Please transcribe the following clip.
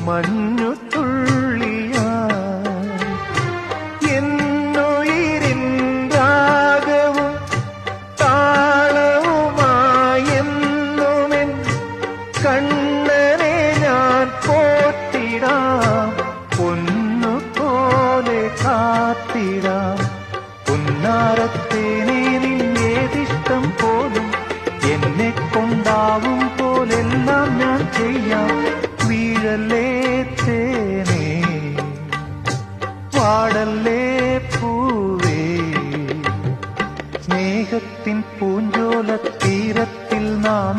മഞ്ഞുതുള്ളിയാ എന്നുയിരിൻ രാഗവും താളവുമായെന്നുമെൻ കണ്ണനെ ഞാൻ പോറ്റിടാം പൊന്നുപോലെ കാത്തിടാം പൊന്നാരത്തേനെ നിന്നേതിഷ്ടം പോലും എന്നെ കൊണ്ടാവും പോലെല്ലാം ഞാൻ ചെയ്യാം വീഴല്ലേ തേനേ പാടല്ലേ പൂവേ സ്നേഹത്തിൻ പൂഞ്ചോല തീരത്തിൽ നാം